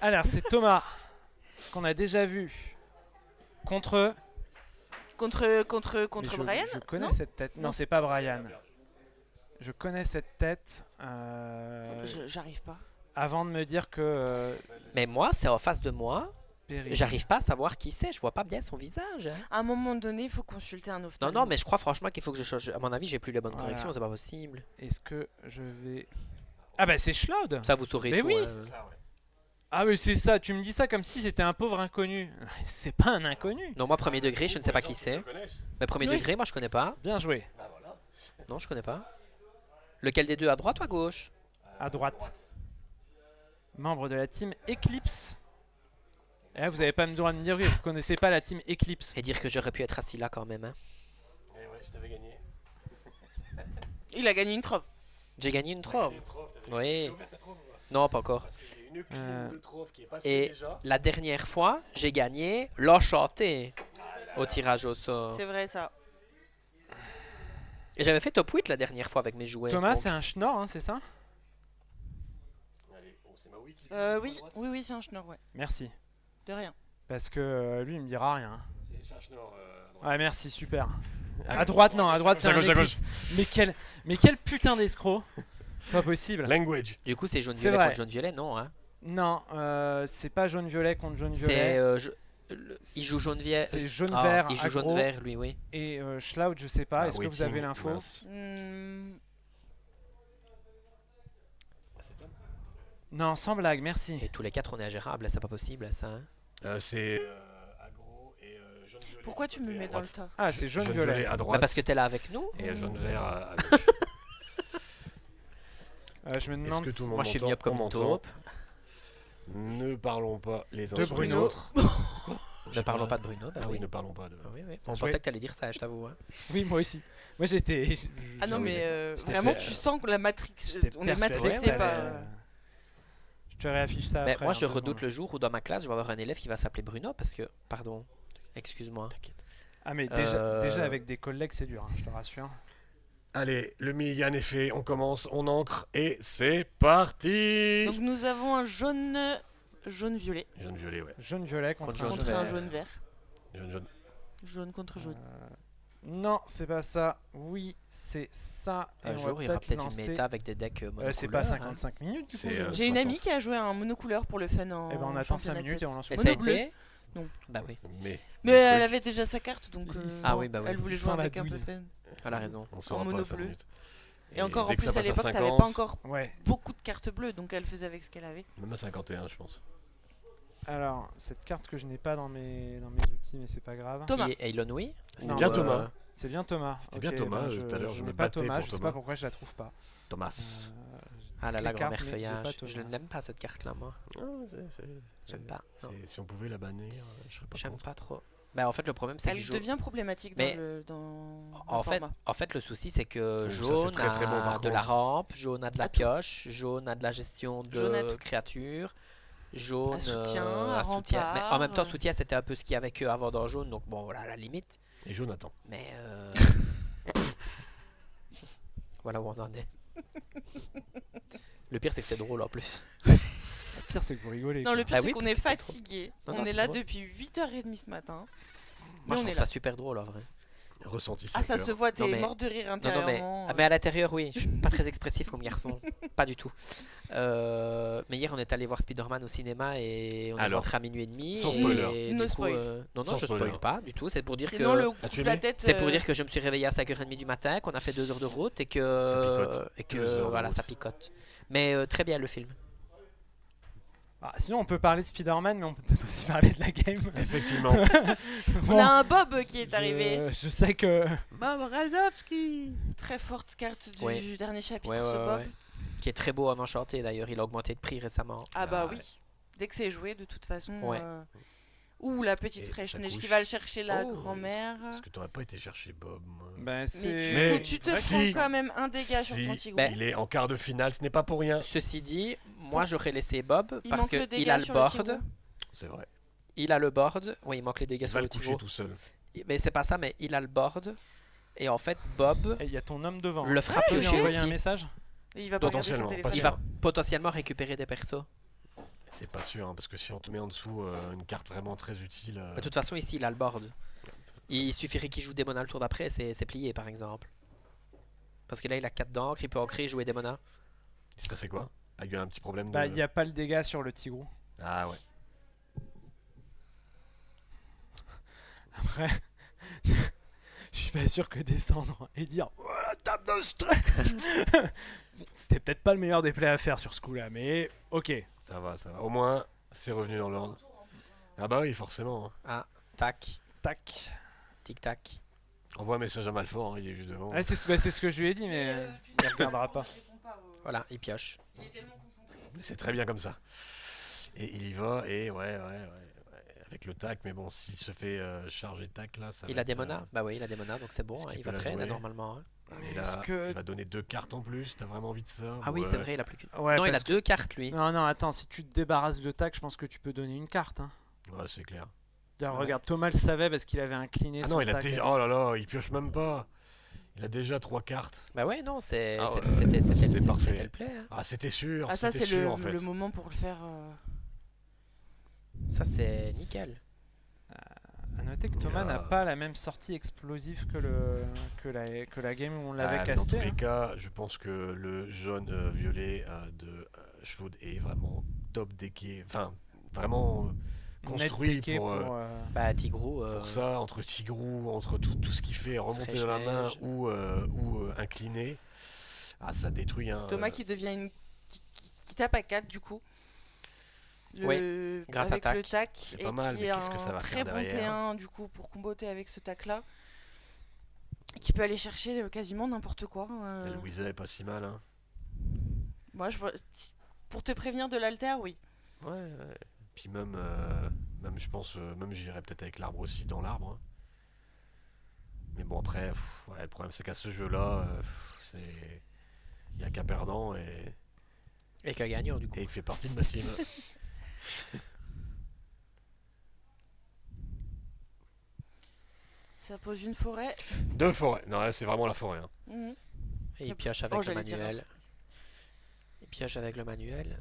Alors, c'est Thomas, qu'on a déjà vu contre... Contre Mais Brian. je connais Non cette tête. Non, Non. c'est pas Brian. Je connais cette tête. J'arrive pas. Avant de me dire que Mais moi, c'est en face de moi. Perry. J'arrive pas à savoir qui c'est. Je vois pas bien son visage. Hein. À un moment donné, il faut consulter un Non, ophtalmo. non, mais je crois franchement qu'il faut que je change. À mon avis, j'ai plus les bonnes Voilà. corrections. C'est pas possible. Est-ce que je vais... Ah bah c'est Shloud. Ça, vous saurez Mais tout. oui. Hein. Ah mais c'est ça, tu me dis ça comme si c'était un pauvre inconnu. C'est pas un inconnu. Non, moi, premier degré, je ne sais pas qui c'est. Mais premier Oui. degré, moi, je connais pas. Bien joué. Non, je connais pas. Lequel des deux, à droite ou à gauche? À droite. Membre de la team Eclipse. Et là, vous avez pas le droit de me dire que vous connaissez pas la team Eclipse. Et dire que j'aurais pu être assis là quand même. Hein. Eh ouais, si t'avais gagné. Il a gagné une trove. J'ai gagné une trove. Des trophs, Oui. T'as ouvert ta trove ou pas? Non, pas encore. Parce que j'ai une clim Euh, de trove qui est passée Et déjà. la dernière fois, j'ai gagné l'enchanté au tirage au sort. C'est vrai ça. Et j'avais fait top 8 la dernière fois avec mes jouets. Thomas, donc- c'est un schnorr, hein, c'est ça? Allez, oh, c'est Maui qui Oui, oui, c'est un schnorr, ouais. Merci. De rien. Parce que lui, il me dira rien. C'est un schnorr. Ouais, merci, super. Ah, À droite, non, à droite, c'est à un gauche, à Eclipse. Mais quel putain d'escroc. Pas possible. Language. Du coup, c'est C'est jaune-violet vrai. contre jaune-violet, non hein. Non, c'est pas jaune-violet contre C'est. jaune-violet. Il joue jaune-vert. C'est jaune-vert. il joue aggro. jaune-vert, lui, oui. Et Shloud, je sais pas. Ah, Est-ce que oui, vous avez Tim, l'info? mince. Hmm, Ah, c'est Tom. Non, sans blague, merci. Et tous les quatre, on est ingérables, c'est pas possible, ça. Hein. C'est Agro et jaune-violet. Pourquoi tu me mets dans le tas? Ah, c'est Jaune-violet jaune-violet. à Bah, droite. parce que t'es là avec nous. Et jaune-vert à gauche. Je me Est-ce demande que tout le monde Moi, je suis m'entend? myope comme On une m'entend. taupe. Ne parlons pas les uns De sur Bruno. les autres. Ne parlons pas de Bruno, bah Ah oui, oui. ne parlons pas de. Ah oui, oui. On Joué. pensait que t'allais dire ça, je t'avoue. Hein. Oui, moi aussi. Moi, j'étais. Ah non, oui, mais j'étais vraiment, fait, tu sens que la Matrix. j'étais On est persuadé matrixé que par. t'allais, Je te réaffiche ça Mais après. moi, hein, je deux redoute secondes. le jour où dans ma classe, je vais avoir un élève qui va s'appeler Bruno parce que. Pardon. Excuse-moi. Ah, mais déjà avec des collègues, c'est dur, hein, je te rassure. Allez, le milligan est fait, on commence, on ancre et c'est parti. Donc nous avons un jaune-violet Jaune-violet, ouais. Jaune-violet contre, Contre un contre jaune. un jaune-vert. Jaune-jaune. Jaune contre jaune. Non, c'est pas ça. Oui, c'est ça. Et Un on jour, va il y aura peut-être lancer- une méta avec des decks monocouleurs. C'est pas hein. 55 minutes du coup. C'est, J'ai une 60. amie qui a joué un monocouleur pour le fun en. Et ben on attend 5 championnat de minutes et on lance sept. le Et ça a Mono bleu. été Non. Bah oui, Mais le elle truc, avait déjà sa carte donc. Ah oui, bah oui. Elle voulait Il jouer sent un la deck un peu douille. fun. elle a raison. on saura mono pas 5 bleu. minutes. Et encore en dès que plus ça à passe l'époque, t'avais 50, pas encore Ouais. beaucoup de cartes bleues donc elle faisait avec ce qu'elle avait. Même à 51, je pense. Alors, cette carte que je n'ai pas dans mes outils, mais c'est pas grave. Thomas. Qui est Elon Oui Non. Bien Thomas. C'est bien Thomas. C'était bien Ok, Thomas, ben tout à l'heure, je n'ai me pas battais Thomas, pour je sais Thomas. pas pourquoi je la trouve pas. Thomas. Ah là là, les cartes, grand-mère mais j'ai feuillage. pas Je Thomas. n'aime pas cette carte-là, moi. J'aime pas. Non, Si on pouvait la bannir, je serais pas j'aime contre. pas trop. Bah en fait, le problème, c'est que Elle jaune. devient problématique Mais dans En le fait, format. le souci, c'est que ça, c'est jaune très, très bon, a par de la contre. rampe, jaune a de la À tout. pioche, jaune a de la gestion Jaune à de tout. créatures, jaune À soutien, à à soutien. Mais en même temps, rempart. soutien, c'était un peu ce qu'il y avait que avant dans jaune, donc bon, voilà, à la limite. Et Jonathan. Mais voilà où on en est. Le pire, c'est que c'est drôle en plus. Le pire, c'est que vous rigolez. Non, quoi. le pire Ah c'est oui, qu'on parce est que c'est trop- fatigué. Non, On non, est c'est là drôle. depuis 8h30 ce matin. Moi, Mais je on trouve est ça là. super drôle en vrai. Ressenti 5 Ah ça heures. se voit, Non, t'es mais- mort de rire Non, intérieurement. mais à l'intérieur, oui. Je suis pas très expressif comme garçon. Pas du tout. Mais hier, on est allé voir Spider-Man au cinéma et on est Alors, rentré à minuit et demi. sans et spoiler. du No coup, spoil. Non, Sans je spoiler. spoil pas du tout. C'est pour dire Sinon que. le Ah, coup tu de la aimais tête. C'est pour dire que je me suis réveillé à 5h30 du matin, qu'on a fait 2 heures de route et Ça que, picote. et 2 heures que de voilà, route. ça picote. Mais très bien le film. Ah, sinon, on peut parler de Spider-Man, mais on peut peut-être aussi parler de la game. Effectivement. On Bon, a un Bob qui est arrivé. Je sais que. Très forte carte du Ouais. dernier chapitre, Ouais, ce ouais, Bob. ouais. Qui est très beau en enchanté d'ailleurs. Il a augmenté de prix récemment. Ah bah Ah oui. ouais. Dès que c'est joué, de toute façon. Ouais. Ouh, la petite Et fraîche ça neige qui couche. va le chercher la Oh, grand-mère. Parce que t'aurais pas été chercher Bob, moi. Ben, Mais c'est. Mais- tu te si. prends quand même un dégât sur Si. ton tigre. Ben, Il est en quart de finale, ce n'est pas pour rien. Ceci dit, moi j'aurais laissé Bob Il parce manque le qu'il dégât a le sur le board. Tigreau. C'est vrai. Il a le board. Oui, il manque les dégâts Il sur va le le coucher Tigreau. tout seul. Mais c'est pas ça, mais il a le board. Et en fait, Bob Il y a ton homme devant. le frappe Tu peux lui toucher envoyer un aussi. message? Et il va pas regarder son Potentiellement, téléphone. Il va potentiellement récupérer des persos. C'est pas sûr, hein, parce que si on te met en dessous une carte vraiment très utile. De toute façon, ici, il a le board. Il suffirait qu'il joue Démona le tour d'après, c'est plié par exemple. Parce que là, il a 4 d'encre, il peut ancrer et jouer Démona. Il se passait quoi? Ah, il y a eu un petit problème de. Bah, il n'y a pas le dégât sur le Tigrou. Ah ouais. Après, je suis pas sûr que descendre et dire oh la table de stress. Bon, c'était peut-être pas le meilleur des plays à faire sur ce coup-là, mais ok. Ça va, ça va. Au moins, c'est revenu dans l'ordre. Ah bah oui, forcément. Hein. Ah, tac, Tac. tic-tac. Envoie un message à Malfort, hein, il est juste devant. Ah, c'est ce que je lui ai dit, mais il regardera pas. Voilà, il pioche. Il est tellement concentré. C'est très bien comme ça. Et il y va, et ouais. Avec le tac, mais bon, s'il se fait charger tac là, ça Il va a être, Démona? Bah oui, il a Démona, donc c'est bon, est-ce hein, qu'il il peut va la traîner jouer normalement. Hein. Et Est-ce là, que- il va donner 2 cartes en plus, t'as vraiment envie de ça? Ah oui, c'est vrai, il a plus qu'une. Ouais, Non, il a parce que- 2 cartes lui. Non, attends, si tu te débarrasses de tac, je pense que tu peux donner une carte. Hein. Ouais, c'est clair. D'ailleurs, Ouais. regarde, Thomas le savait parce qu'il avait incliné Ah son non, il a tac. déjà. Oh là là, il pioche même pas. Il a déjà 3 cartes. Bah ouais, non, Ah ouais, c'était c'était parfait. c'était le play. Hein. Ah, c'était sûr. Ah, ça, c'était c'est sûr en fait. le moment pour le faire. Ça, c'est nickel. À noter que Thomas Et n'a là- pas la même sortie explosive que la game où on l'avait Ah, mais casté. dans tous les hein. cas, je pense que le jaune violet de Chaude est vraiment top decké. Enfin, vraiment Net construit decké pour Bah, Tigrou. ça, entre Tigrou, entre tout ce qui fait remonter dans la main Fraîche-neige. ou incliner. Ah, ça détruit un. Thomas qui devient une. Qui tape à 4 du coup. grâce à avec tac. le tac. C'est et pas mal, qui mais est qu'est-ce que ça un va très faire bon derrière? T1 du coup pour comboter avec ce tac là. Qui peut aller chercher quasiment n'importe quoi. La Louisa est pas si mal, hein. Moi, pour te prévenir de l'alter, oui. Ouais. Puis même, je pense, même j'irais peut-être avec l'arbre aussi dans l'arbre. Hein. Mais bon après, ouais, le problème c'est qu'à ce jeu-là, c'est, il y a qu'un perdant Et qu'un gagnant, du coup. et il fait partie de ma team. Ça pose une forêt. 2 forêts. Non là c'est vraiment la forêt. Hein. Mhm. Et il pioche avec Oh, le j'allais dire un manuel. Il pioche avec le manuel.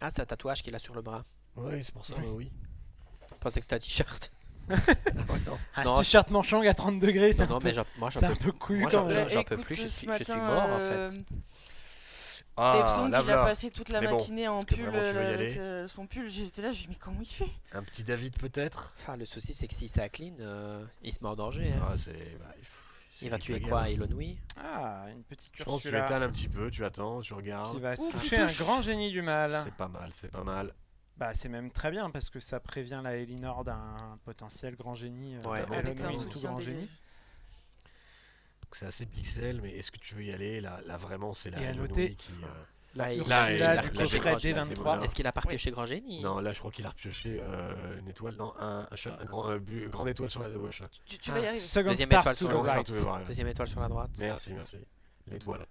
Ah, c'est un tatouage qu'il a sur le bras. Oui, c'est pour ça. Oui. Oui. Je pensais que c'était un t-shirt. Ah, non. Un Non, t-shirt manchong à 30 degrés, c'est Non, un, non, mais peu- moi j'en c'est un peux peu couillu moi, quand j'en- même. j'en peux Écoute, plus, je ce suis matin, mort, en fait. Dave Ah, Song, là il a voilà. passé toute la Mais bon, matinée en est-ce que pull, vraiment tu veux y aller son pull. J'étais là, je me dis, mais comment il fait? Un petit David peut-être. Enfin, le souci, c'est que si ça clean, il se met en danger. Hein. Ah, c'est, c'est Il va vite tuer la quoi, guerre. Elonui? Ah, une petite Je pense que tu Ursula l'étales un petit peu, tu attends, tu regardes. qui va Ouh, toucher qui un touche. grand génie du mal. C'est pas mal, c'est pas mal. Bah, c'est même très bien parce que ça prévient la Elinor d'un potentiel grand génie. Ouais. Elonui, Avec un tout soutien grand des... génie. Donc c'est assez pixel, mais est-ce que tu veux y aller là vraiment, c'est la Et à Elonui noter- qui. Là, il- Ursula il a du repioché coffret grand- D23. Démona. Est-ce qu'il a pas repioché grand génie? Non, là je crois qu'il a repioché une étoile, non, un grande étoile sur la gauche. Là. Tu vas y arriver. Second Deuxième star étoile to sur the le Second right. star to the right. Deuxième étoile sur la droite. Merci. L'étoile.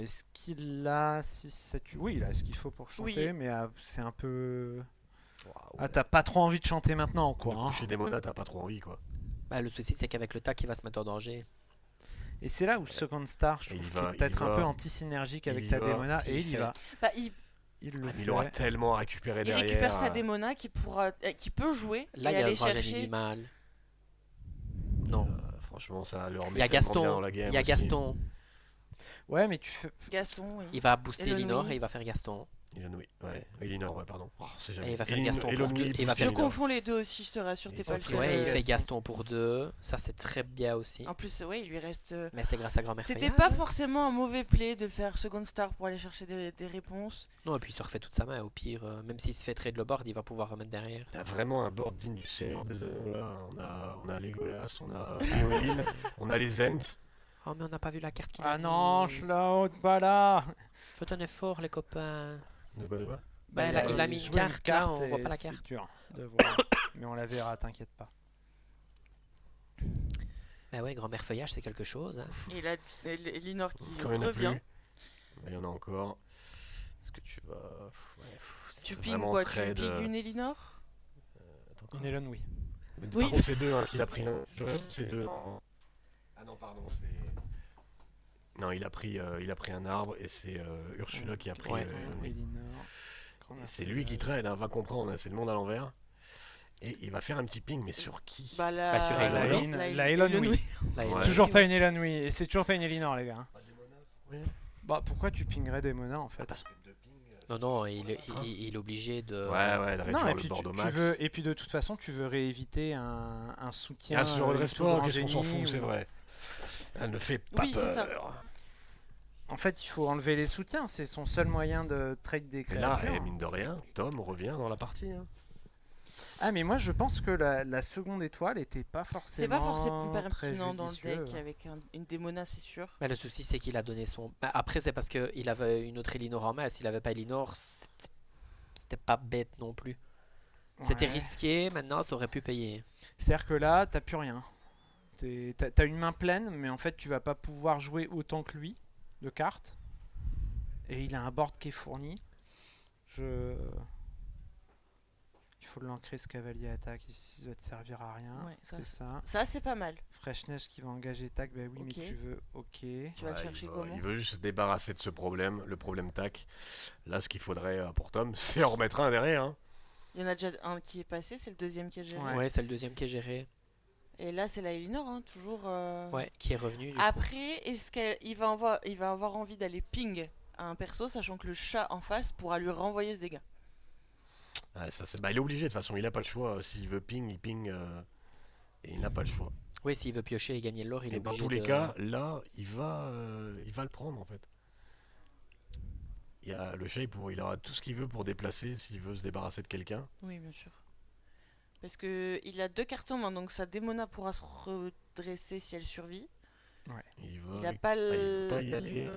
Est-ce qu'il a 6, 7, 8 Oui, il a ce qu'il faut pour chanter, Oui. mais c'est un peu... Waouh. Ah, t'as pas trop envie de chanter maintenant, quoi. hein. Chez Démona, t'as pas trop envie quoi. Bah, le souci, c'est qu'avec le tac, il va se mettre en danger. Et c'est là où Second Star, je Et il trouve va- qu'il est peut-être il un va- peu anti-synergique il avec y ta va, Démona, s'il et il y fait. va. Bah, Il le Il aura fait. tellement à récupérer il derrière. récupère sa Démona qui peut jouer Là, et il y a aller le grand génie chercher. du mal. Non. Franchement, ça le remet Il y a tellement bien dans Gaston. la game Il y a aussi. Gaston. Ouais, mais tu fais... Gaston, oui. Il va booster Elonui. Elinor et il va faire Gaston. Elonui, ouais. Elinor, ouais, pardon. Oh, c'est jamais. Et il va faire Elin- Gaston pour Elonui deux, et il va booste Je faire Elinor. confonds les deux aussi, je te rassure, Et t'es ça pas le fait- seul. Ouais, il fait Gaston. Gaston pour 2. Ça, c'est très bien aussi. En plus, ouais, il lui reste. Mais c'est grâce à grand-mère C'était Fayal, pas hein. forcément un mauvais play de faire Second Star pour aller chercher des réponses. Non, et puis il se refait toute sa main. Au pire, même s'il se fait trade le board, il va pouvoir remettre derrière. T'as vraiment un board digne du Seigneur des Anneaux là. On a Legolas, on a Éoline, on a les Ents. Oh, mais on n'a pas vu la carte qu'il Ah a non, mise. Schlaut, pas là. Faites un effort, les copains. De quoi, de quoi Bah, il a mis une joué carte, là, on et voit pas la c'est carte. dur de voir. Mais on la verra, t'inquiète pas. Bah ouais, grand-mère feuillage, c'est quelque chose. Hein. Et là, Elinor qui Quand il y en a plus. revient. Il y en a encore. Est-ce que tu vas. Ouais, Tu c'est pings vraiment quoi? Tu trade, pings une Elinor? attends, Une Elon, oui. Mais Oui. Par contre, c'est deux qu'il a pris. C'est deux. Non. Ah non, pardon, c'est. Non, il a pris un arbre et c'est Ursula qui a pris. Ouais. Elinor. Et c'est lui qui traîne, hein, va comprendre, hein, c'est le monde à l'envers. Et il va faire un petit ping, mais sur qui? Bah, Bah, sur Elon, non la Elon, oui. Là, il- Ouais. Toujours pas une Elon, oui. Et c'est toujours pas une Elinor, les gars. Oui. Bah, pourquoi tu pingerais Demona en fait? Parce que deux pings. Non, il est obligé de. Ouais, de réduire Non, et le puis bord au tu max. veux, et puis de toute façon, tu veux rééviter un soutien. Bien sûr, une redresse tour pas, qu'est-ce qu'on s'en génie fout, c'est ou- vrai. Elle ne fait pas Oui, c'est ça. peur. En fait, il faut enlever les soutiens, c'est son seul moyen de trade des Et là, créatures. mine de rien, Tom revient dans la partie. Hein. Ah, mais moi je pense que la seconde étoile était pas forcément. C'est pas forcément très pertinent dans le judicieux. deck avec une Démona, c'est sûr. Mais le souci, c'est qu'il a donné son. Bah, après, c'est parce qu'il avait une autre Elinor en main. S'il avait pas Elinor, c'était pas bête non plus. C'était Ouais. risqué, maintenant ça aurait pu payer. C'est-à-dire que là, t'as plus rien. T'as une main pleine, mais en fait, tu vas pas pouvoir jouer autant que lui de cartes. Et il a un board qui est fourni. Il faut l'ancrer, ce cavalier attaque ici, ça va te servir à rien. Ouais, ça, c'est ça. Ça, c'est pas mal. Fresh-Neige qui va engager tac, bah oui, Ok. mais tu veux, ok. Tu vas le Ouais, chercher il veut- comment? Il veut juste se débarrasser de ce problème, le problème tac. Là, ce qu'il faudrait pour Tom, c'est en remettre un derrière. Hein. Il y en a déjà un qui est passé, c'est le deuxième qui est géré. Ouais. Ouais, c'est le deuxième qui est géré. Et là, c'est la Elinor, hein, toujours. Ouais, qui est revenu. Du coup. Après, est-ce qu'il va avoir envie d'aller ping à un perso, sachant que le chat en face pourra lui renvoyer ce dégât? Ouais, ça, il est obligé de toute façon, il n'a pas le choix. S'il veut ping, il ping. Et il n'a pas le choix. Oui, s'il veut piocher et gagner de l'or, il est Et dans obligé tous les de- cas, là, il va le prendre en fait. Le chat, il aura tout ce qu'il veut pour déplacer s'il veut se débarrasser de quelqu'un. Oui, bien sûr. Parce que il a 2 cartes en main, donc sa Démona pourra se redresser si elle survit. Il veut, Il a pas il veut pas le. y aller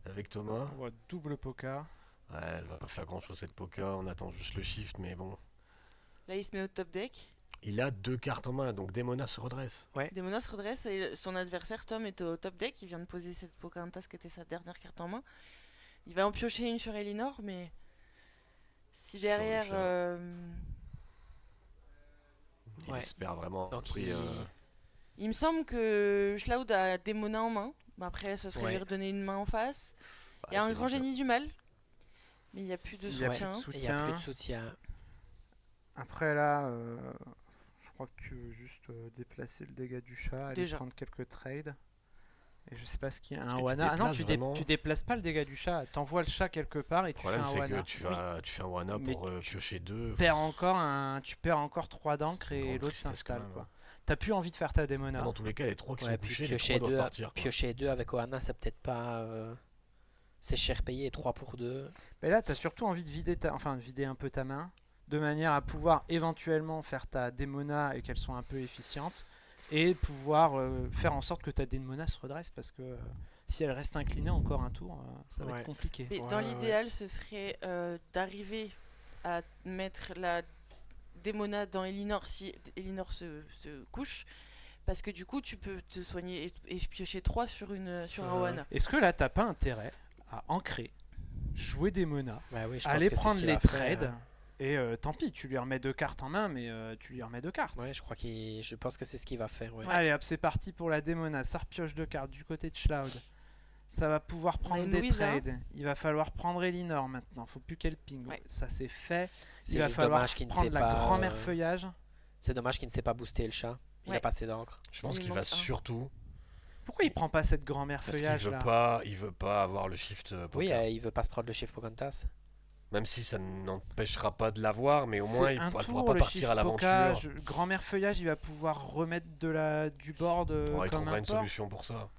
avec Thomas. On voit double poka. Ouais, elle va pas faire grand chose cette Poka, on attend juste le shift, mais bon. Là, il se met au top deck. Il a 2 cartes en main, donc Demona se redresse. Démona se redresse et son adversaire Tom est au top deck. Il vient de poser cette Pocahontas qui était sa dernière carte en main. Il va en piocher une sur Elinor, mais si Sur le derrière. chat. Il Ouais. espère vraiment. Donc, Après, Il me semble que Schlaud a Démona en main. Mais après, ça serait Ouais. lui redonner une main en face. bah, Il y a un c'est grand déjà- génie du mal. Mais il n'y a plus de Il y a plus soutien. de Et il n'y a plus de soutien. soutien. Après là, je crois que tu veux juste déplacer le dégât du chat, aller Déjà. prendre quelques trades. Et je sais pas ce qu'il y a. Et Un tu Wana. Ah non, déplaces vraiment. tu déplaces pas le dégât du chat. T'envoies le chat quelque part et Le tu fais problème, un c'est que Wana. tu fais un Wana Mais pour piocher 2. Tu perds encore 3 d'encre C'est une et grande l'autre tristesse, s'installe. quand même, quoi. hein. T'as plus envie de faire ta Démona. Dans tous les cas, les 3 qui Ouais, sont puis couchés, les piocher 3 doivent deux, partir. quoi. piocher 2 avec Oana, c'est peut-être pas. C'est cher payé, 3 pour 2. Mais là, t'as surtout envie de vider, de vider un peu ta main, de manière à pouvoir éventuellement faire ta Démona et qu'elles soient un peu efficientes, et pouvoir faire en sorte que ta Démona se redresse, parce que si elle reste inclinée encore un tour, ça va Ouais. être compliqué. Mais Ouais, dans ouais, l'idéal, ce serait d'arriver à mettre la Démona dans Elinor si Elinor se couche. Parce que du coup, tu peux te soigner et piocher 3 sur un Oana. Est-ce que là, t'as pas intérêt à ancrer, jouer Démona, Bah oui, je pense aller que c'est ce prendre qu'il les va faire, trades, et tant pis, tu lui remets 2 cartes en main, mais tu lui remets 2 cartes. Ouais, je pense que c'est ce qu'il va faire. Ouais. Allez hop, c'est parti pour la Démona. Ça repioche 2 cartes du côté de Schlaud. Ça va pouvoir prendre une des Louisa. trades. Il va falloir prendre Elinor maintenant. Faut plus qu'elle ping. Ouais. Ça c'est fait. C'est Il va juste falloir dommage qu'il ne prendre sait la pas. grand-mère feuillage. C'est dommage qu'il ne sait pas booster le chat. Il Ouais. a pas assez d'encre. Je pense Il qu'il manque va un. surtout. Pourquoi il prend pas cette grand-mère Parce qu'il feuillage veut là pas, il veut pas avoir le shift Poka. Oui, il veut pas se prendre le chiffre Pocahontas. Même si ça n'empêchera pas de l'avoir, mais au C'est moins il un pourra tour, pas le partir chiffre à Poka, l'aventure. Grand-mère feuillage, il va pouvoir remettre du board Il comme trouvera un une port. solution pour ça.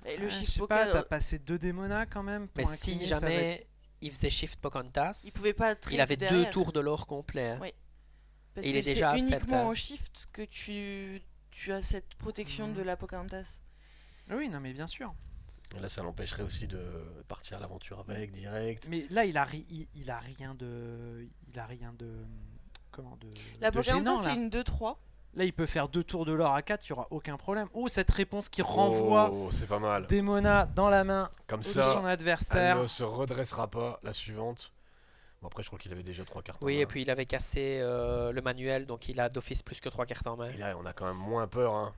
Et Je le sais chiffre pas, Poka, t'as passé 2 Démona quand même. Pour Mais si incliner, ça va jamais être- il faisait shift Pocahontas, il pouvait pas trade il avait derrière, 2 tours de l'or complet. hein. Ouais. Parce il que est déjà c'est à sept, uniquement hein. en shift que tu as cette protection Mhm. de la Pocahontas. Oui, non mais bien sûr. Et là, ça l'empêcherait aussi de partir à l'aventure avec direct. Mais là, il a rien de, comment de, La de gênant Pocahontas, là. c'est une 2-3. Là, il peut faire 2 tours de l'or à 4, il n'y aura aucun problème. Oh, cette réponse qui renvoie Oh, c'est pas mal. Démona dans la main Comme de ça, son elle adversaire. ne se redressera pas la suivante. Bon, après, je crois qu'il avait déjà 3 cartes en Oui, main. et puis il avait cassé le manuel, donc il a d'office plus que 3 cartes en main. Et là, on a quand même moins peur. Hein.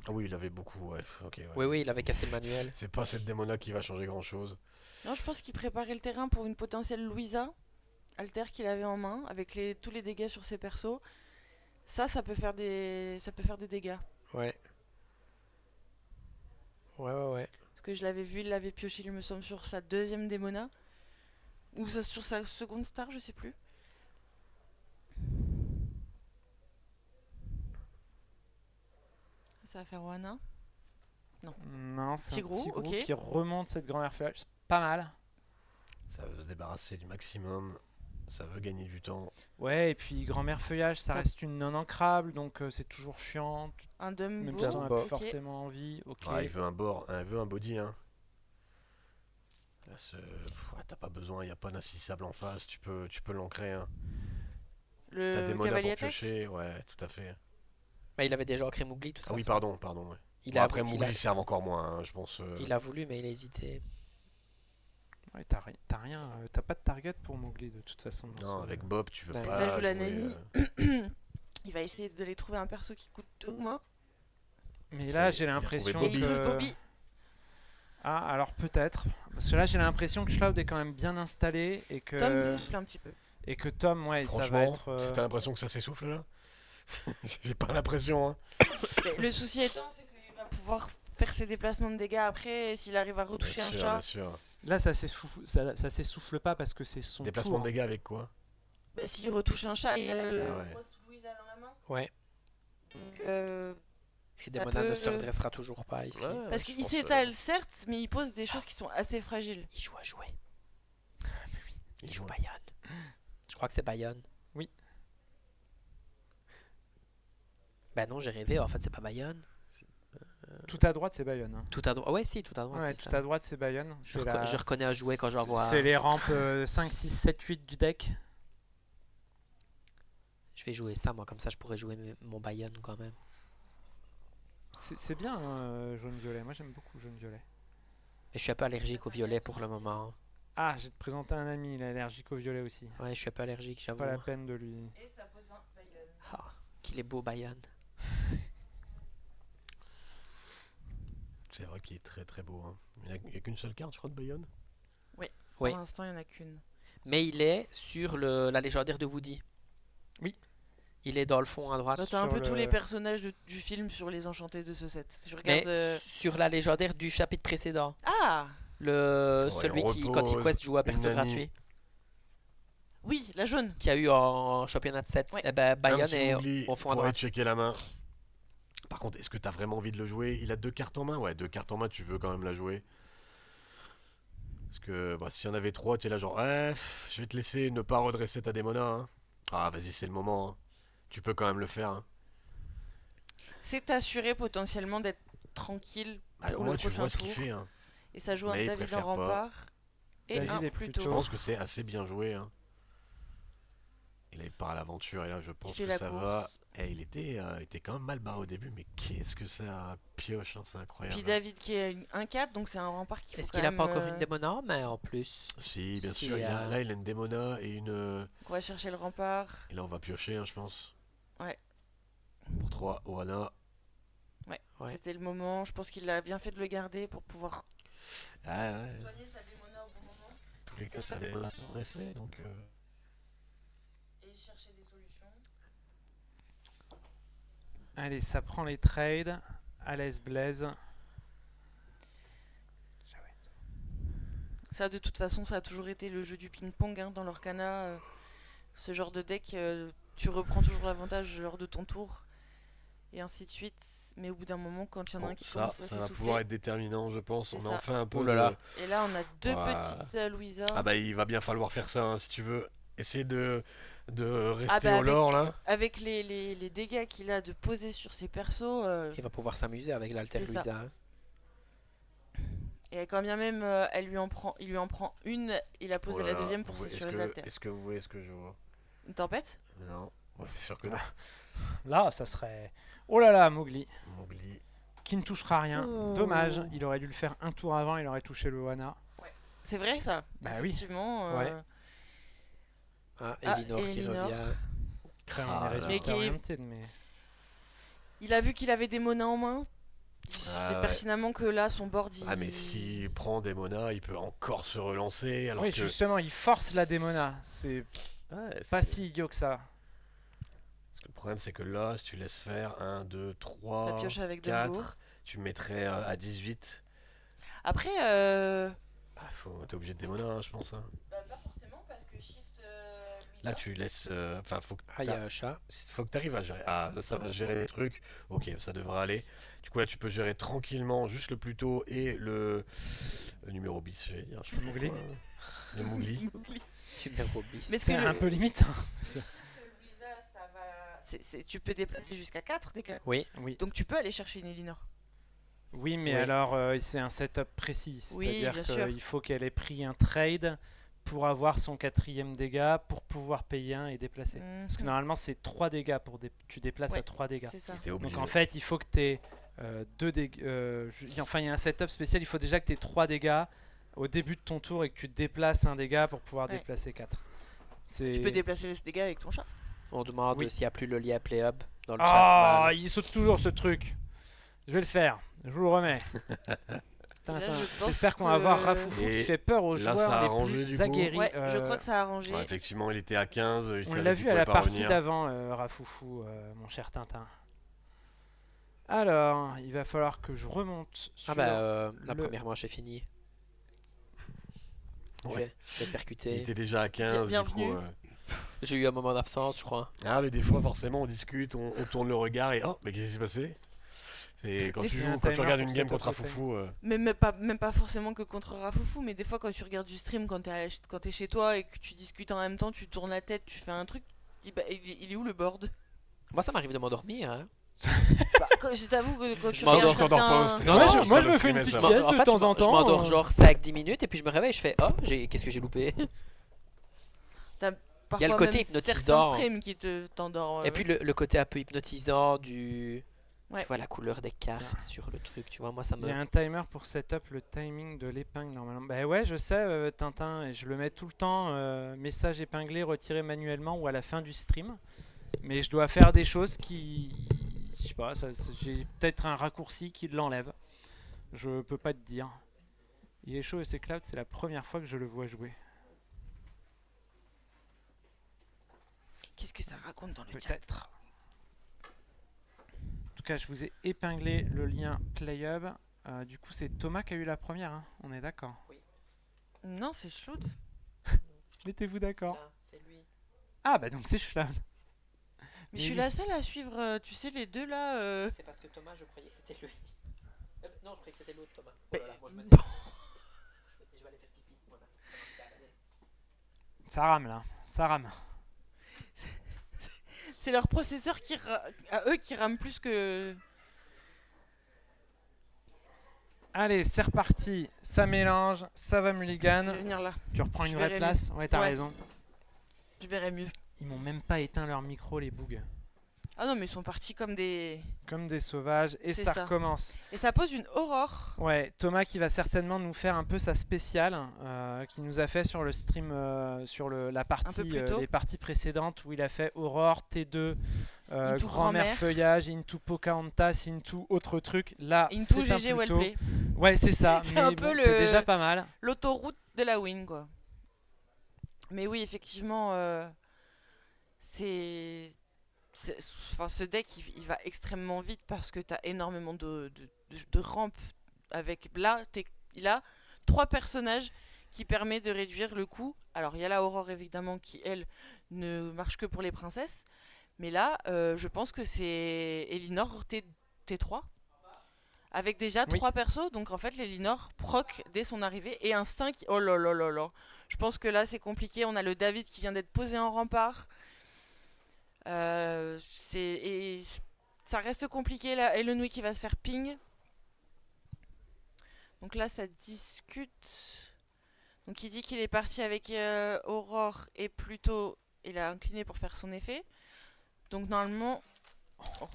Ah oui, il avait beaucoup. Ouais, ok. Ouais. Oui, oui, il avait cassé le manuel. C'est pas cette démona qui va changer grand chose. Non, je pense qu'il préparait le terrain pour une potentielle Louisa alter qu'il avait en main avec tous les dégâts sur ses persos. Ça peut faire des dégâts. Ouais. Ouais. Parce que je l'avais vu, il l'avait pioché, il me semble, sur sa deuxième démona. Ou sur sa seconde star, je sais plus. Ça va faire Wana. Non, c'est un Tigrou, petit gros ok. qui remonte cette grand-mère feuillage. C'est pas mal. Ça veut se débarrasser du maximum. Ça veut gagner du temps. Ouais, et puis grand-mère feuillage, ça T'as- reste une non ancrable, donc c'est toujours chiant. Un Même Dumbo. si t'en as Dumbo. plus forcément envie. Ok. Ah, il veut un bord, il veut un body. Hein. Là, ouais, t'as pas besoin, il n'y a pas d'insaisissable en face. Tu peux l'ancrer. Hein. T'as Le des monas cavalier pour attaque. piocher. Ouais, tout à fait. Mais il avait déjà ancré Mowgli, de toute Ah oui, façon. pardon. Ouais. Il Bon, a, après, il, a, Mowgli servent encore moins, hein, je pense. il a voulu, mais il a hésité. Ouais, t'as rien, t'as pas de target pour Mowgli de toute façon. dans Non, ce- avec Bob, tu veux Ouais. pas. Ça joue la jouer, nanny. Il va essayer d'aller trouver un perso qui coûte 2 moins. Mais là, j'ai il a trouvé l'impression Et il touche que. Bobby. Ah, alors peut-être. Parce que là, j'ai l'impression que Shroud est quand même bien installé et que. Tom souffle un petit peu. Et que Tom, ouais, ça va Franchement, être. si t'as l'impression que ça s'essouffle là j'ai pas l'impression. Hein. Mais le souci étant, c'est qu'il va pouvoir faire ses déplacements de dégâts après. Et s'il arrive à retoucher un chat, Bien sûr. Là, ça s'essouffle pas parce que c'est son Déplacement tour. de dégâts avec quoi bah, s'il retouche un chat, il a Ah ouais. grosse Louisa dans la main. Ouais. Donc, Et Ça Demona ne peut- se redressera toujours pas ici. parce qu'il s'étale certes, mais il pose des choses qui sont assez fragiles. Il joue à jouer. Il joue joue. Bayonne. Je crois que c'est Bayonne. Oui. Ben non, j'ai rêvé. En fait, c'est pas Bayonne. Tout à droite, c'est Bayonne. Hein. Tout à droite. Ouais, si, tout à droite. Ouais, c'est tout ça. à droite, c'est Bayonne. Je, C'est la- je reconnais à jouer quand j'en vois. c'est les rampes 5, 6, 7, 8 du deck. Je vais jouer ça, moi. Comme ça, je pourrais jouer mon Bayonne quand même. C'est bien, hein, jaune-violet. Moi, j'aime beaucoup jaune-violet. Mais je suis un peu allergique au violet pour le moment. Ah, j'ai te présenté un ami, il est allergique au violet aussi. Ouais, je suis un peu allergique, j'avoue. Pas la peine de lui. Et ça pose un Bayonne. Ah, qu'il est beau, Bayonne. C'est vrai qu'il est très très beau. Hein. Il n'y a qu'une seule carte, je crois, de Bayonne. Oui. Pour l'instant, il n'y en a qu'une. Mais il est sur la légendaire de Woody. Oui. Il est dans le fond à droite. Bah, t'as un sur peu tous le- les personnages du film sur les enchantés de ce set. Je Mais regarde. sur la légendaire du chapitre précédent. Ah Celui on qui, quand il repose quest, joue à perso une nanny. gratuit. Oui, la jaune. Qu'il y a eu en championnat de 7. Ouais. Eh ben, Un Bayonne petit est Mowgli au fond à pour aller droite. checker la main. Par contre, est-ce que t'as vraiment envie de le jouer? Il a 2 cartes en main? Ouais, 2 cartes en main, tu veux quand même la jouer. Parce que bah, s'il y en avait 3, tu es là genre, je vais te laisser ne pas redresser ta démona. Hein. Ah, vas-y, c'est le moment. Hein. Tu peux quand même le faire. Hein. C'est assuré potentiellement d'être tranquille Bah, au pour moins, le tu prochain vois ce qu'il tour. fait. Hein. Et ça joue un Mais il David en préfère pas. rempart. Et David un est plutôt. Je pense que c'est assez bien joué. Hein. Il est pas à l'aventure et là, je pense fait que la ça course. va. Et il était quand même mal barré au début, mais qu'est-ce que ça pioche, hein, c'est incroyable. Puis David qui est un 4, donc c'est un rempart qui Est-ce qu'il a pas encore une démona? Mais en plus. Si, bien Si, sûr. Là, il a une démona et une. On va chercher le rempart. Et là, on va piocher, hein, je pense. Ouais. Pour 3, Oana. Ouais. Ouais. C'était le moment. Je pense qu'il a bien fait de le garder pour pouvoir Ah ouais. soigner sa démona au bon moment En tous les cas, ça démona sans dresser, donc. et chercher des solutions. Allez, ça prend les trades. À l'aise Blaze. Ça, de toute façon, ça a toujours été le jeu du ping-pong hein, dans l'Orcana. Ce genre de deck, tu reprends toujours l'avantage lors de ton tour. Et ainsi de suite. Mais au bout d'un moment, quand il y en a Bon, un qui ça, commence à ça va s'essouffler. pouvoir être déterminant, je pense. C'est On ça. a enfin un peu. Ouh là là. de- Et là, on a deux Voilà. petites Louisa. Ah bah, il va bien falloir faire ça, hein, si tu veux. Essayer de rester bah, au lore, là. Avec les dégâts qu'il a de poser sur ses persos. Il va pouvoir s'amuser avec l'Alter C'est ça. Louisa. Hein. Et quand bien même il lui en prend une, il a posé Oh là la là, deuxième pour vous- s'assurer est-ce de la que- terre. Est-ce que vous voyez ce que je vois? Une tempête? Non. Ouais, c'est sûr que non. Là, ça serait. Oh là là, Mowgli. Mowgli. Qui ne touchera rien. Ouh. Dommage, il aurait dû le faire un tour avant, il aurait touché le Wana. Ouais, C'est vrai ça. Bah oui. Effectivement. Ouais. Ah, Elinor qui Elinor. revient. Après, on Ah est là. Mais résultat qui est- oriented, mais... Il a vu qu'il avait des monnaies en main. Il Ah sait ouais. pertinemment que là, son board, Ah, mais s'il prend des monas, il peut encore se relancer. Alors Oui, que... justement, il force la démona. C'est Ouais, pas c'est- si idiot que ça. Parce que le problème, c'est que là, si tu laisses faire 1, 2, ça 3, pioche avec Dumbo. 4, tu mettrais à 18. Après, Ah, t'es obligé de démoner, hein, je pense. Hein. pas forcément parce que Shift. Là, tu laisses. Enfin, faut que Ah, il y a un chat. tu arrives à gérer. Ah, là, ça va gérer les trucs. Ok, ça devrait aller. Du coup, là, tu peux gérer tranquillement juste le plus tôt et le numéro bis, j'allais dire. Je sais pas Mougli. pourquoi. Le Mougli. Numéro bis. Mais ce C'est que un le- peu limite. hein. Louisa, ça va. Tu peux déplacer jusqu'à 4 dégâts. Oui. Oui. Donc tu peux aller chercher une Elinor. Oui, mais Oui. alors c'est un setup précis. Oui, C'est-à-dire bien sûr. qu'il faut qu'elle ait pris un trade pour avoir son 4e dégât pour pouvoir payer un et déplacer. Parce que Mhm. normalement, c'est 3 dégâts tu déplaces Ouais. à 3 dégâts. C'est ça. T'es obligé. Donc en fait, il faut que tu aies 2 dégâts. Enfin, il y a un setup spécial. Il faut déjà que tu aies 3 dégâts au début de ton tour et que tu déplaces un dégât pour pouvoir Ouais. déplacer 4. Tu peux déplacer les dégâts avec ton chat. On demande Oui. s'il n'y a plus le lien Play Hub dans le chat. Ah, Val. il saute toujours ce truc. Je vais le faire. Je vous le remets. Là, Tintin. je pense J'espère qu'on va que- avoir Rafoufou Et qui fait peur aux là, ça joueurs a les arrangé, plus du coup. aguerris. Ouais, je crois que ça a arrangé. Ouais, effectivement, il était à 15. Il On savait l'a qu'il vu à la pouvait pas partie revenir. d'avant, Rafoufou, mon cher Tintin. Alors, il va falloir que je remonte sur... Ah bah, la le- première manche est finie. Ouais. Je vais Il percuter. était déjà à 15. Du coup, bienvenue. J'ai eu un moment d'absence, je crois. Ah, mais des fois, forcément, on discute, on tourne le regard et oh, mais qu'est-ce qui s'est passé? C'est quand Des tu fois- joues, Un quand tu timer regardes pour une game setup contre un le time. foufou. Mais même pas forcément que contre Rafoufou, mais des fois quand tu regardes du stream, quand t'es chez toi et que tu discutes en même temps, tu tournes la tête, tu fais un truc, tu dis bah il est où le board? Moi, ça m'arrive de m'endormir. Hein. Bah, je t'avoue que quand tu Je m'endors, regardes t'endors pas au certains... stream. Non, mais Non, je- je moi peux je me le fais une streamer, petite ça Je va. sieste m'en- en de fait, temps en je temps. m'endors genre 5-10 minutes et puis je me réveille, je fais oh, qu'est-ce que j'ai loupé? Parfois Il y a le côté même hypnotisant. certains streams qui t'endorment. Et puis le côté un peu hypnotisant du. Ouais. Tu vois la couleur des cartes sur le truc, tu vois, moi ça Il y a me. un timer pour setup le timing de l'épingle normalement. Bah ouais, je sais, Tintin, et je le mets tout le temps, message épinglé, retiré manuellement ou à la fin du stream. Mais je dois faire des choses qui... Je sais pas, j'ai peut-être un raccourci qui l'enlève. Je peux pas te dire. Il est chaud et c'est Cloud, c'est la première fois que je le vois jouer. Qu'est-ce que ça raconte dans le chat? Peut-être. En tout cas, je vous ai épinglé le lien PlayHub. Du coup, c'est Thomas qui a eu la première, hein. On est d'accord. Non, c'est Schloud. Mettez-vous d'accord. C'est lui. Ah bah donc c'est Cloud. Mais je suis la seule à suivre, tu sais, les deux là. C'est parce que Thomas, je croyais que c'était lui. Non, je croyais que c'était l'autre Thomas. Mais- Voilà, moi je me bon. Je vais aller faire pipi. Voilà. Ça rame là, ça rame. C'est leur processeur à eux qui rame plus que. Allez, c'est reparti. Ça mélange, ça va Je mulligan. vais venir là, Tu reprends Je une vraie verrai place. Ouais, t'as Ouais. raison. je verrai mieux. Ils m'ont même pas éteint leur micro, les bougs. Ah non, mais ils sont partis comme des. Comme des sauvages. Et C'est ça ça. recommence. Et ça pose une aurore. Ouais, Thomas qui va certainement nous faire un peu sa spéciale qu'il nous a fait sur le stream, sur la partie, plus tôt. les parties précédentes où il a fait Aurore, T2, Into Grand-mère Grand-mère. Feuillage, Into Pocahontas, Into autre truc. Là, Into c'est un GG plus tôt. Wellplay. Ouais, c'est ça. C'est mais un bon, peu c'est le- déjà pas mal. L'autoroute de la win, quoi. Mais oui, effectivement, enfin, ce deck, il va extrêmement vite parce que tu as énormément de rampes. Il a 3 personnages qui permettent de réduire le coût. Alors, il y a la Aurore, évidemment, qui, elle, ne marche que pour les princesses. Mais là, je pense que c'est Elinor T3. Avec déjà Oui. 3 persos, donc en fait l'Elinor proc dès son arrivée et instinct qui... Oh là là là là. Je pense que là c'est compliqué, on a le David qui vient d'être posé en rempart. Et ça reste compliqué là, et le Nui qui va se faire ping. Donc là ça discute. Donc il dit qu'il est parti avec Aurore et Pluto, il a incliné pour faire son effet. Donc normalement... Oh.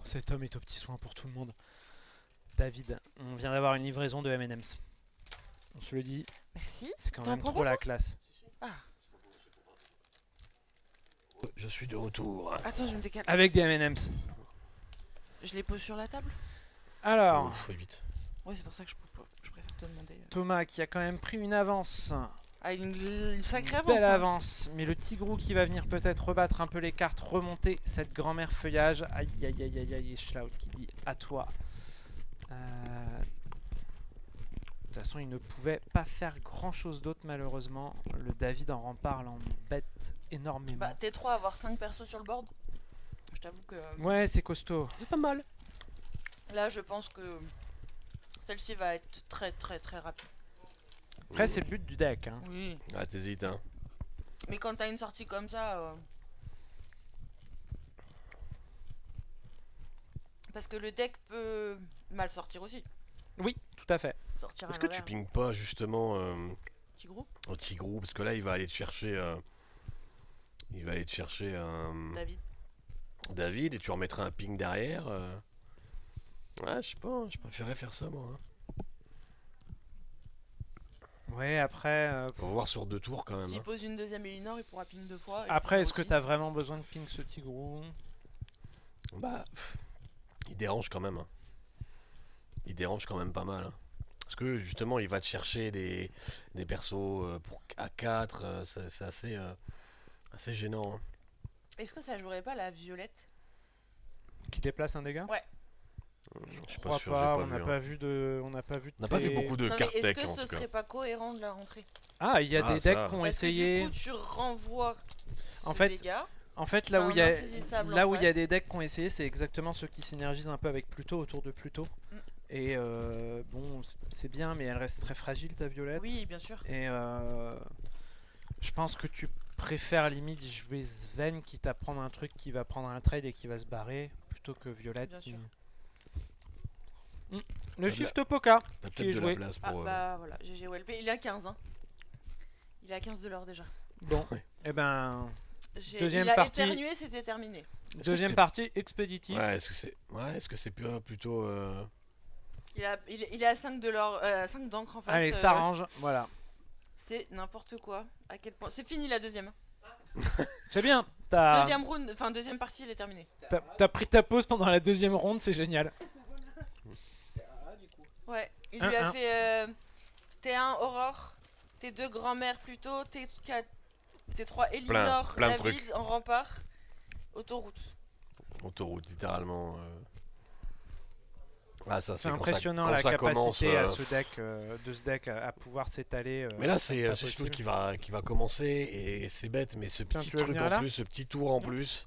Cet homme est au petit soin pour tout le monde. David, on vient d'avoir une livraison de M&M's. On se le dit, Merci. c'est quand T'en même prends trop pas, la classe. Ah, Je suis de retour. attends, je me décale. Avec des M&M's. Je les pose sur la table. Alors, Faut vite. Ouais, c'est pour ça que je préfère te demander. Thomas qui a quand même pris une avance. Ah, une sacrée Une avance. belle hein. avance. Mais le Tigrou qui va venir peut-être rebattre un peu les cartes, remonter cette grand-mère feuillage. Aïe aïe aïe aïe aïe, Schlaut qui dit à toi. De toute façon, il ne pouvait pas faire grand-chose d'autre malheureusement. Le David en rempart l'embête énormément. Bah, T3, avoir 5 persos sur le board. Je t'avoue que Ouais, c'est costaud. C'est pas mal. là, je pense que celle-ci va être très très très rapide. Après, c'est le but du deck. Hein. Oui. Ah, t'hésites, hein. Mais quand t'as une sortie comme ça. Parce que le deck peut mal sortir aussi. Oui, tout à fait. Sortir Est-ce à que tu l'envers. pinges pas justement Petit groupe, au Tigrou? Parce que là, il va aller te chercher. Il va aller te chercher David. David et tu remettras un ping derrière. Ouais, je sais pas, je préférais faire ça moi. Hein. Ouais, après, Faut voir sur 2 tours quand même. S'il Hein. pose une deuxième Elinor, il pourra ping 2 fois. et après faire est-ce que aussi. t'as vraiment besoin de ping ce Tigrou? Bah, il dérange quand même. Hein. Il dérange quand même pas mal. Hein. Parce que justement, il va te chercher des persos pour à 4. C'est assez gênant. Hein. Est-ce que ça jouerait pas la violette? Qui déplace un dégât? Ouais. Je suis Je pas crois sûr, pas, j'ai on pas n'a vu. pas Hein. vu de... On n'a pas vu de On n'a pas vu tes- beaucoup de Non mais cartes est-ce tech que en ce tout cas. serait pas cohérent de la rentrer? Ah, il y a Ah, des ça. decks qui ont Parce que essayé... du coup, tu renvoies En ce fait, dégât. En fait, là où un il y a, insaisissable là en où il y a face. des decks qui ont essayé, c'est exactement ceux qui synergisent un peu avec Pluto, autour de Pluto. Mm. Et bon, c'est bien, mais elle reste très fragile ta Violette. Oui, bien sûr. Et je pense que tu préfères limite jouer Sven quitte à prendre un truc qui va prendre un trade et qui va se barrer, plutôt que Violette Bien qui... sûr. Le de la- shift poker T'as qui est peut-être de la joué. place Ah pour. bah voilà, GG OLP. Il est à 15. Hein. Il est à 15 de l'or déjà. Bon, Ouais. et ben, Il a partie. éternué, c'était terminé. deuxième c'était- partie expéditif. Ouais, est-ce que c'est plutôt. Il est à 5 de l'or, 5 d'encre en face. Allez, ça range, voilà. C'est n'importe quoi. À quel point. C'est fini la deuxième. C'est bien, t'as Deuxième round, enfin deuxième partie, elle est terminée. t'as pris ta pause pendant la deuxième ronde, c'est génial. Ouais, il Un, lui a un. fait T1 Aurore, T2 grand-mère plutôt, T4, T3 Elinor, plein de David trucs. en rempart, autoroute. Autoroute, littéralement. Ah, ça, C'est c'est quand impressionnant quand la ça capacité commence, à ce deck, de ce deck à pouvoir s'étaler. Mais là, pas c'est possible. Chloé qui va commencer et c'est bête, mais ce Tiens, petit tu veux truc venir en là plus, ce petit tour en plus,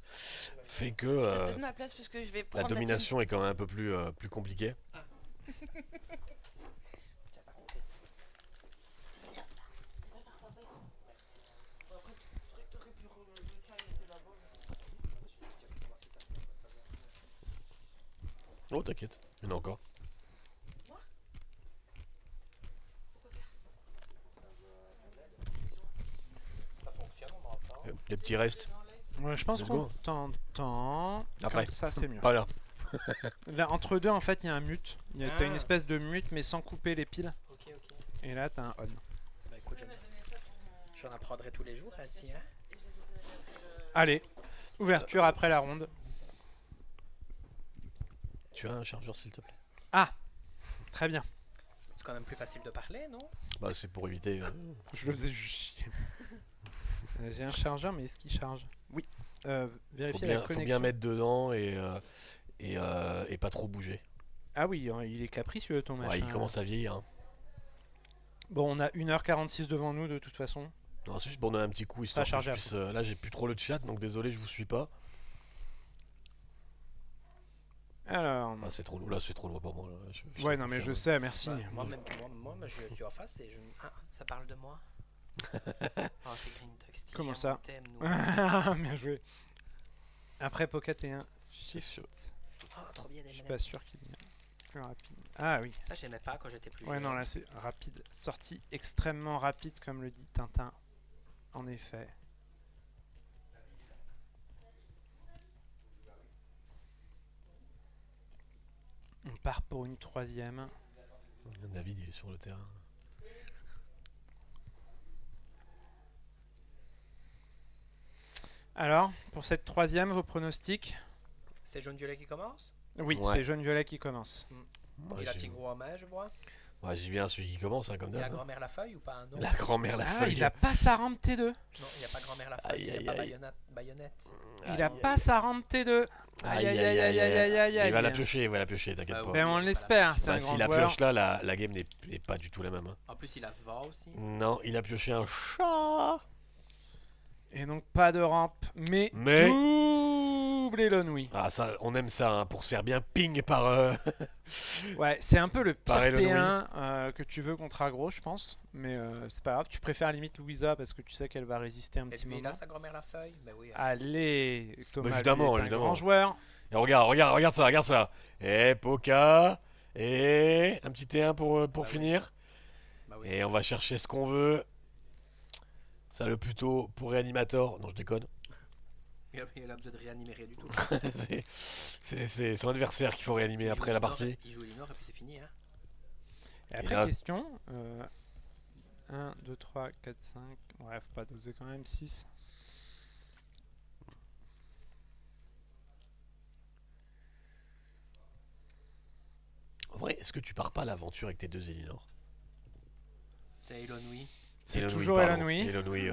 fait que Je te donne ma place parce que je vais la prendre la domination est quand même un peu plus compliquée. Oh, t'inquiète, il y en a encore. Les petits restes. Ouais, je pense Let's qu'on go. t'entend. Après. Comme ça, c'est mieux. Voilà. Là, entre deux, en fait, il y a un mute. T'as une Ah. espèce de mute, mais sans couper les piles. Ok, ok. Et là, t'as un on. Bah écoute, j'en apprendrai tous les jours ainsi. Hein. Allez, ouverture après la ronde. Tu as un chargeur, s'il te plaît? Très bien. C'est quand même plus facile de parler, non? Bah, c'est pour éviter. Je le faisais juste chier. J'ai un chargeur, mais est-ce qu'il charge? Oui. Vérifier la Faut connexion. bien mettre dedans et pas trop bouger. Ah oui, hein, il est capricieux ton Ouais, machin. il commence à vieillir. Hein. Bon, on a 1h46 devant nous de toute façon. Non, c'est juste pour donner un petit coup histoire que charger je à puisse. Là, j'ai plus trop le chat, donc désolé, je vous suis pas. Alors. Ah, c'est trop lourd. Là, c'est trop lourd pour moi. Là. Je Ouais, sais non, pas mais faire, je ouais. sais, merci. Bah, moi, je suis en face et je. Ah, ça parle de moi. Oh, c'est Green Duck Sticker, Comment ça on t'aime, nous. Bien joué. Après Pocket et un shift. Oh, trop bien, Je suis M&M. pas sûr qu'il y ait plus rapide. Ah oui. Ça, j'aimais pas quand j'étais plus Ouais, jeune. non, là c'est rapide. Sortie extrêmement rapide, comme le dit Tintin. En effet. On part pour une troisième. David, il est sur le terrain. Alors, pour cette troisième, vos pronostics? C'est jaune-violet qui commence. Oui, Ouais. c'est jaune-violet qui commence. Ouais, Et la j'ai- tigre en main, je vois. Ouais, j'ai bien celui qui commence, hein, comme Il y a d'hab. grand-mère la feuille ou pas? Non, La grand-mère, la Ah, feuille. il a pas sa rampe T2. non, il n'y a pas grand-mère la feuille. Aïe, Il n'y a aïe, pas aïe. baïonnette. Il a pas sa rampe T2. Aïe, aïe, aïe, aïe, aïe, aïe, aïe. Il va la piocher, t'inquiète Bah pas. ouais. Ben, on Il a pas l'espère, la c'est un Bah, grand si la joueur. pioche là, la game n'est pas du tout la même. Hein. En plus, il a Sva aussi. Non, il a pioché un chat. Et donc, pas de rampe, mais Mais- double Elon, oui. Ah, ça, on aime ça, hein, pour se faire bien ping par. Ouais, c'est un peu le pire Par Elon, T1 que tu veux contre aggro, je pense. Mais c'est pas grave, tu préfères limite Louisa parce que tu sais qu'elle va résister un Et petit lui, il moment. a sa grand-mère la feuille. Mais oui. Allez, Thomas, lui, évidemment, est un évidemment. grand joueur. Et regarde ça. Et Poca. Et un petit T1 pour Bah oui. finir. Bah oui. Et on va chercher ce qu'on veut. Ça le plutôt pour réanimator. Non, je déconne. Il a besoin de réanimer rien du tout. C'est son adversaire qu'il faut réanimer Il après joue la Elinor, partie. Il joue Elinor et puis c'est fini. Hein. Et après, là- question 1, 2, 3, 4, 5. Ouais, faut pas doser quand même. 6. En vrai, est-ce que tu pars pas à l'aventure avec tes deux Elinor? C'est Elon, oui. C'est Elon toujours pardon. Elon, oui. Elon, oui.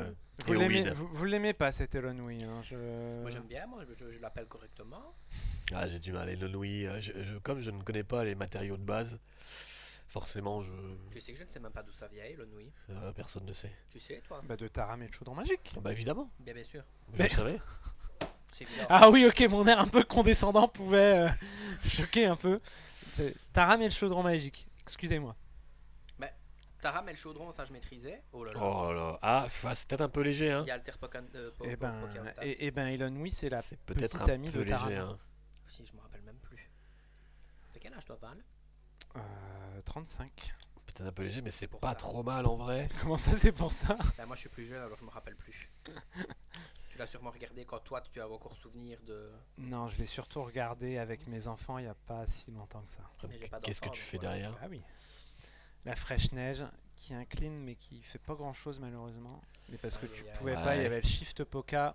Vous Et l'aimez, Weed. vous l'aimez pas cet Elon, oui. Hein, Moi j'aime bien, moi je l'appelle correctement. Ah, j'ai du mal. Elon, oui. Comme je ne connais pas les matériaux de base, forcément, Tu sais que je ne sais même pas d'où ça vient, Elon, oui. personne ne sait. Tu sais, toi? Bah, de Taram et le chaudron magique. Bah évidemment, Bien sûr. je Mais- le savais. C'est évident. Ah oui, ok, mon air un peu condescendant pouvait choquer un peu. Taram et le chaudron magique. Excusez-moi. Taram et le chaudron, ça je maîtrisais. Oh là là. Oh là là. Ah, c'est peut-être un peu léger, hein. Il y a Alter Et ben, Pocahontas. et ben, Elon, oui, c'est la C'est peut-être petite un amie peu de Taram. léger, hein. Si, je me rappelle même plus. C'est quel âge toi, Val? 35. Peut-être un peu léger, mais c'est pour pas ça. trop mal en vrai. Comment ça, c'est pour ça? Ben, moi je suis plus jeune alors je me rappelle plus. Tu l'as sûrement regardé quand toi tu as encore souvenir de. Non, je l'ai surtout regardé avec mes enfants il n'y a pas si longtemps que ça. Mais j'ai pas Qu'est-ce que d'enfant, tu donc fais voilà. derrière? Ah oui. La fraîche neige qui incline mais qui fait pas grand chose malheureusement. Mais parce que Aïe, tu aïe, aïe. pouvais pas, il y Ouais. avait le shift Poca,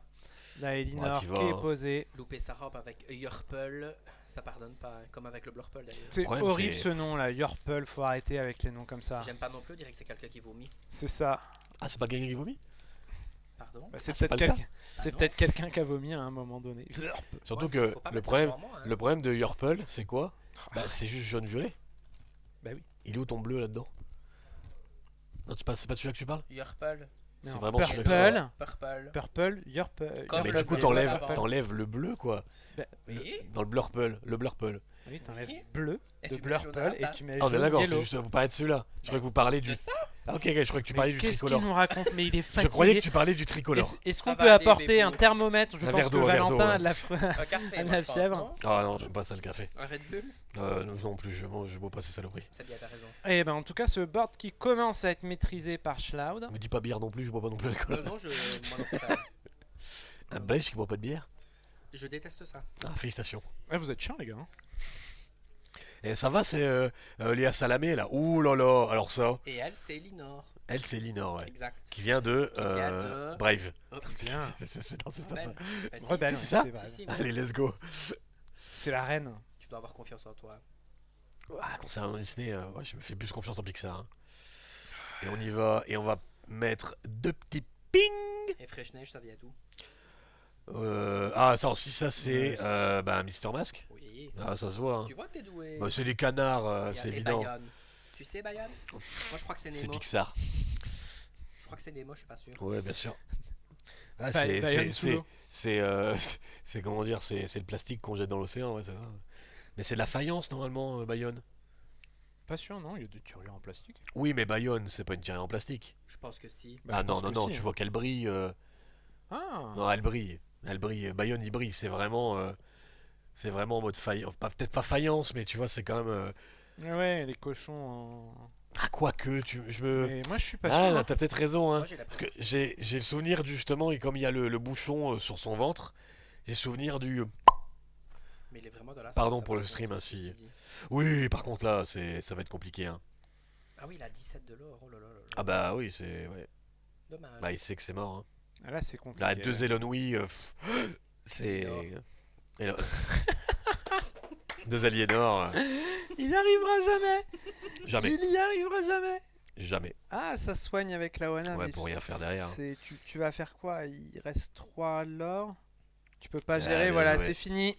la Elinor t'y qui vas, est hein. posée. Louper sa robe avec Yurple, ça pardonne pas, hein, comme avec le Blurple d'ailleurs. C'est problème, horrible c'est- ce nom là, Yorple, faut arrêter avec les noms comme ça. J'aime pas non plus, on dirait que c'est quelqu'un qui vomit. C'est ça. Ah, c'est pas quelqu'un qui vomit? Pardon? Bah, c'est Ah, c'est peut-être pas le cas quelqu'un c'est non. peut-être quelqu'un qui a vomi à un moment donné. Surtout Ouais, que faut pas le mettre ça problème, devant moi, hein. le problème de Yurple, c'est quoi? Bah, c'est juste jaune-violet. Bah oui. Il est où ton bleu là-dedans? Non, c'est pas de celui-là que tu parles? Yurple, C'est Non, vraiment celui-là que Purple, Purple. Purple, Yorple. Comme Mais le du coup, bleu t'enlèves d'avant. t'enlèves le bleu, quoi. Bah, Oui. Dans le blurple. Le blurple. oui, t'enlèves Oui. bleu Et de tu mets jaune à la Blurple et place. tu mets Ah, on est jaune d'accord, c'est yellow. juste, vous parlez de celui-là. Je croyais que vous parliez du. De ça? Ah, ok, je croyais que tu parlais du Qu'est-ce qu'il tricolore. nous raconte? Mais il est Je fatigué. croyais que tu parlais du tricolore. Est-ce Ça qu'on va peut aller, apporter bébé. un thermomètre? Je Un pense verre que d'eau, un verre Valentin d'eau, a de la Un café, à moi, la je pense, fièvre. non? Ah non, j'aime pas ça le café. Un Red Bull? Non plus, je bois pas ces saloperies. C'est bien, t'as raison. Et ben en tout cas, ce board qui commence à être maîtrisé par Shloud. Me dis pas bière non plus, je bois pas non plus d'alcool. Non, moi non plus. pas. Un belge qui boit pas de bière? Je déteste ça. Ah, félicitations. Ouais, vous êtes chiants, les gars. Hein. Et ça va, c'est Léa Salamé là. Ouh là là, alors ça, Et elle, c'est Elinor. elle c'est Linor, ouais. Exact. Qui vient de Qui vient de- Brave. Hop. Bien. Non, c'est pas ça. Rebelle. Bah, si. Rebelle, c'est ça c'est vrai. Si, si, Allez, let's go. C'est la reine. Tu dois avoir confiance en toi. Ah, concernant Disney, ouais, je me fais plus confiance en Pixar. Hein. Et on y va, et on va mettre deux petits ping. Et Fresh Neige, ça vient d'où? Ah, ça aussi, ça c'est Ouais, Mister Mask. Oui. Ah, ça se voit. Hein. Tu vois que t'es doué. Bah, c'est des canards, Regarde, c'est et évident. Bayonne. Tu sais Bayonne? Moi je crois que c'est C'est Nemo. Pixar. Je crois que c'est Nemo, je suis pas sûr. Ouais, bien sûr. Ah, Bayonne sous l'eau. c'est comment dire, c'est le plastique qu'on jette dans l'océan, ouais, c'est ça. Mais c'est de la faïence normalement, Bayonne. Pas sûr, non, il y a des tirelires en plastique. Oui, mais Bayonne, c'est pas une tirée en plastique. Je pense que si. Bah, Ah je non, pense non, que non, si, tu hein. vois qu'elle brille. Ah, Non, elle brille. Elle brille. Bayonne, il brille. C'est vraiment en mode faïence. Peut-être pas faïence, mais tu vois, c'est quand même. ouais, les cochons en. Ah, quoique, je me. Mais moi, je suis pas Ah, sûr. t'as peut-être raison, hein. Moi j'ai Parce que l'impression. j'ai le souvenir justement, et comme il y a le bouchon sur son ventre, j'ai le souvenir du. Mais il est vraiment de la Pardon sauce, pour ça, le par stream, contre, ainsi. ceci dit. Oui, par contre là, ça va être compliqué, hein. Ah oui, il a 17 de l'or. Oh là là là là. Ah bah oui, c'est. Ouais. Dommage. Bah il sait que c'est mort, hein. Ah, là, c'est compliqué. Là, 2 ouais. Elonoui, c'est. Aliénor. Elo- 2 Aliénor, Il n'y arrivera jamais. jamais. Il y arrivera jamais. Jamais. Ah, ça se soigne avec la Wana. Ouais, mais pour rien faire derrière. tu vas faire quoi? Il reste 3 l'or. Tu peux pas Ah, gérer, bien voilà, joué. c'est fini.